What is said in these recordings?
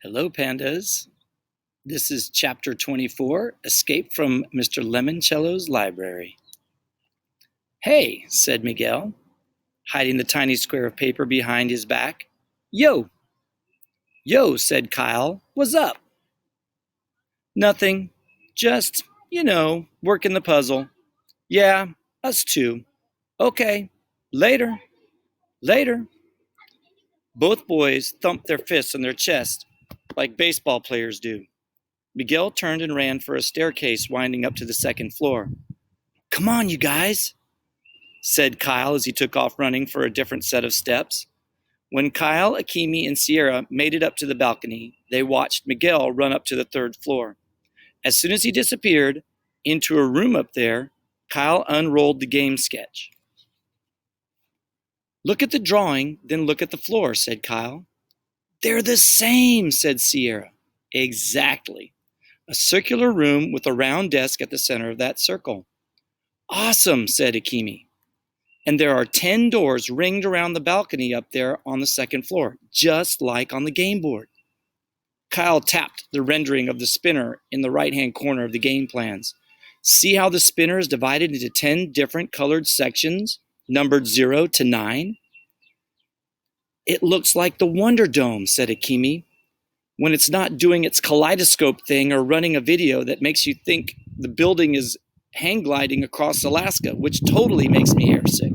Hello, pandas. This is Chapter 24, Escape from Mr. Lemoncello's Library. Hey, said Miguel, hiding the tiny square of paper behind his back. Yo! Yo, said Kyle. What's up? Nothing. Just, working the puzzle. Yeah, us too. Okay, later. Later. Both boys thumped their fists on their chest like baseball players do. Miguel turned and ran for a staircase winding up to the second floor. Come on, you guys, said Kyle as he took off running for a different set of steps. When Kyle, Akimi, and Sierra made it up to the balcony, they watched Miguel run up to the third floor. As soon as he disappeared into a room up there, Kyle unrolled the game sketch. Look at the drawing, then look at the floor, said Kyle. They're the same, said Sierra. Exactly. A circular room with a round desk at the center of that circle. Awesome, said Akimi. And there are 10 doors ringed around the balcony up there on the second floor, just like on the game board. Kyle tapped the rendering of the spinner in the right-hand corner of the game plans. See how the spinner is divided into 10 different colored sections, numbered 0 to 9? It looks like the Wonder Dome, said Akimi, when it's not doing its kaleidoscope thing or running a video that makes you think the building is hang gliding across Alaska, which totally makes me airsick.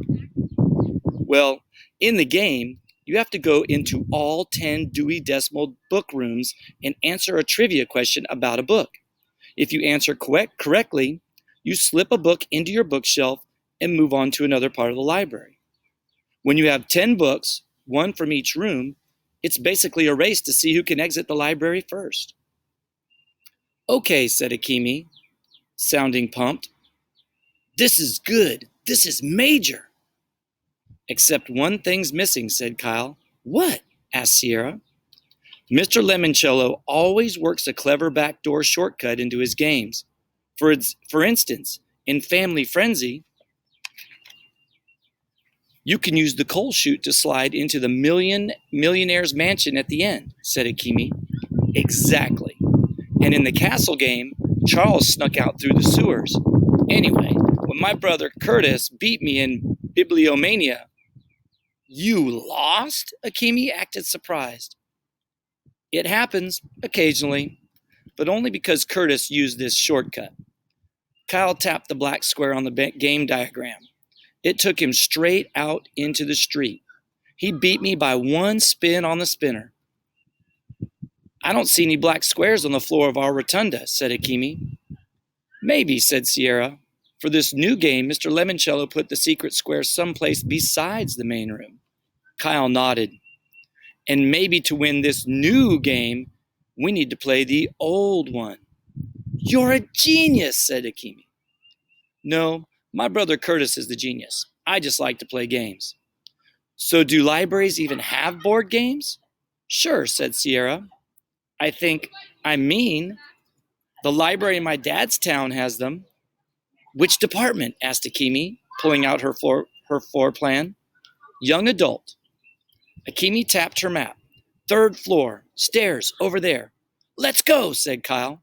Well, in the game, you have to go into all 10 Dewey Decimal book rooms and answer a trivia question about a book. If you answer correctly, you slip a book into your bookshelf and move on to another part of the library. When you have 10 books, one from each room, it's basically a race to see who can exit the library first. Okay, said Akimi, sounding pumped. This is good. This is major. Except one thing's missing, said Kyle. What? Asked Sierra. Mr. Lemoncello always works a clever backdoor shortcut into his games. For instance, in Family Frenzy, you can use the coal chute to slide into the millionaire's mansion at the end, said Akimi. Exactly. And in the castle game, Charles snuck out through the sewers. Anyway, when my brother Curtis beat me in Bibliomania. You lost? Akimi acted surprised. It happens occasionally, but only because Curtis used this shortcut. Kyle tapped the black square on the game diagram. It took him straight out into the street. He beat me by one spin on the spinner. I don't see any black squares on the floor of our rotunda, said Akimi. Maybe, said Sierra. For this new game, Mr. Lemoncello put the secret square someplace besides the main room. Kyle nodded. And maybe to win this new game, we need to play the old one. You're a genius, said Akimi. No, my brother Curtis is the genius. I just like to play games. So do libraries even have board games? Sure, said Sierra. I mean, the library in my dad's town has them. Which department? Asked Akimi, pulling out her floor plan. Young adult. Akimi tapped her map. Third floor, stairs, over there. Let's go, said Kyle.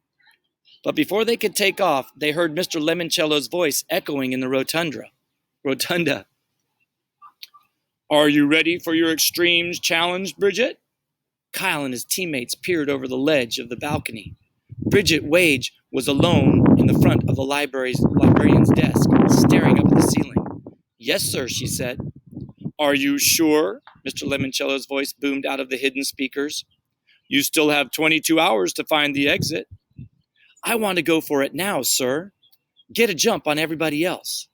But before they could take off, they heard Mr. Lemoncello's voice echoing in the rotunda. Are you ready for your extremes challenge, Bridget? Kyle and his teammates peered over the ledge of the balcony. Bridget Wage was alone in the front of the librarian's desk, staring up at the ceiling. Yes, sir, she said. Are you sure? Mr. Lemoncello's voice boomed out of the hidden speakers. You still have 22 hours to find the exit. I want to go for it now, sir. Get a jump on everybody else.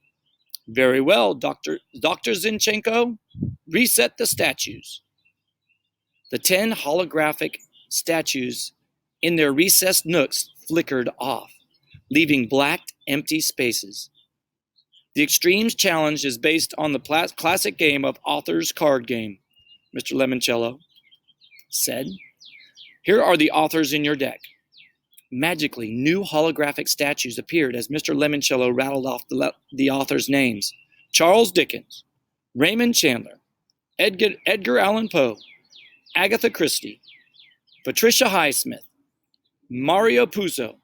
Very well, Dr. Zinchenko. Reset the statues. The 10 holographic statues in their recessed nooks flickered off, leaving black, empty spaces. The Extremes Challenge is based on the classic game of Author's Card Game, Mr. Lemoncello said. Here are the authors in your deck. Magically, new holographic statues appeared as Mr. Lemoncello rattled off the authors' names. Charles Dickens, Raymond Chandler, Edgar Allan Poe, Agatha Christie, Patricia Highsmith, Mario Puzo,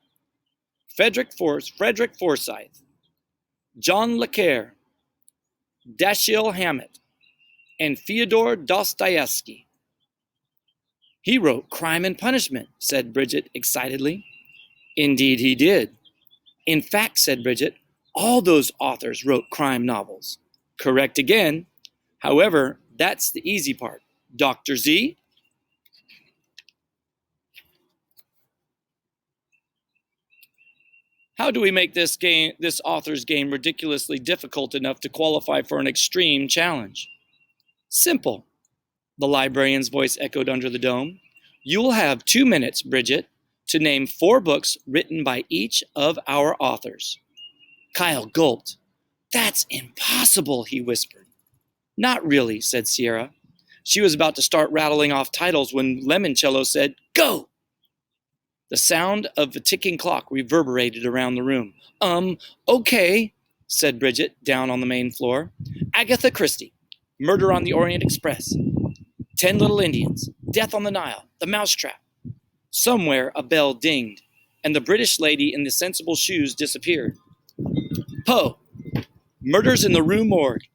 Frederick Forsyth, John Le Carre, Dashiell Hammett, and Fyodor Dostoevsky. He wrote Crime and Punishment, said Bridget excitedly. Indeed he did. In fact, said Bridget, all those authors wrote crime novels. Correct again. However, that's the easy part. Dr. Z? How do we make this author's game ridiculously difficult enough to qualify for an extreme challenge? Simple, the librarian's voice echoed under the dome. You will have 2 minutes, Bridget, to name 4 books written by each of our authors. Kyle gulped. That's impossible, he whispered. Not really, said Sierra. She was about to start rattling off titles when Lemoncello said, Go! The sound of a ticking clock reverberated around the room. Okay, said Bridget, down on the main floor. Agatha Christie, Murder on the Orient Express, 10 Little Indians, Death on the Nile, The Mousetrap. Somewhere a bell dinged, and the British lady in the sensible shoes disappeared. Poe, Murders in the Rue Morgue,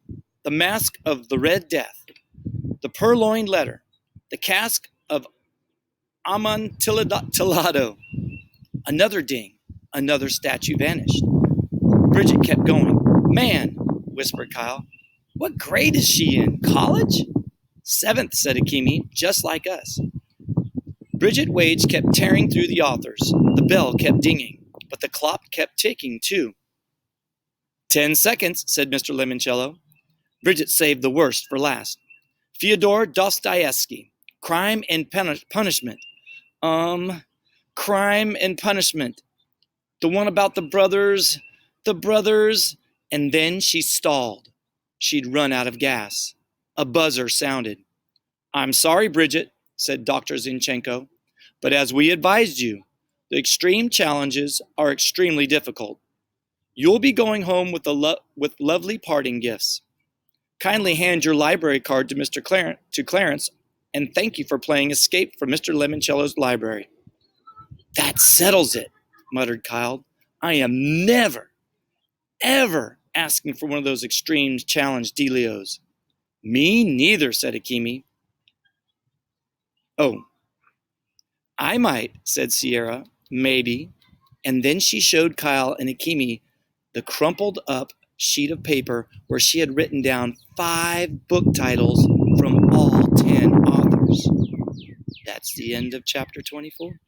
The Mask of the Red Death, The Purloined Letter, The Cask of Amontillado. Another ding, another statue vanished. Bridget kept going. Man, whispered Kyle, what grade is she in? College? 7th, said Akimi, just like us. Bridget Wage kept tearing through the authors. The bell kept dinging, but the clock kept ticking too. 10 seconds, said Mr. Lemoncello. Bridget saved the worst for last. Fyodor Dostoevsky, Crime and Punishment. Crime and Punishment. The one about the brothers, and then she stalled. She'd run out of gas. A buzzer sounded. I'm sorry, Bridget, said Dr. Zinchenko, but as we advised you, the extreme challenges are extremely difficult. You'll be going home with lovely parting gifts. Kindly hand your library card to Clarence, and thank you for playing Escape from Mr. Lemoncello's library. That settles it, muttered Kyle. I am never, ever asking for one of those extreme challenge dealios. Me neither, said Akimi. Oh, I might, said Sierra, maybe. And then she showed Kyle and Akimi the crumpled up sheet of paper where she had written down 5 book titles from all 10 authors. That's the end of chapter 24.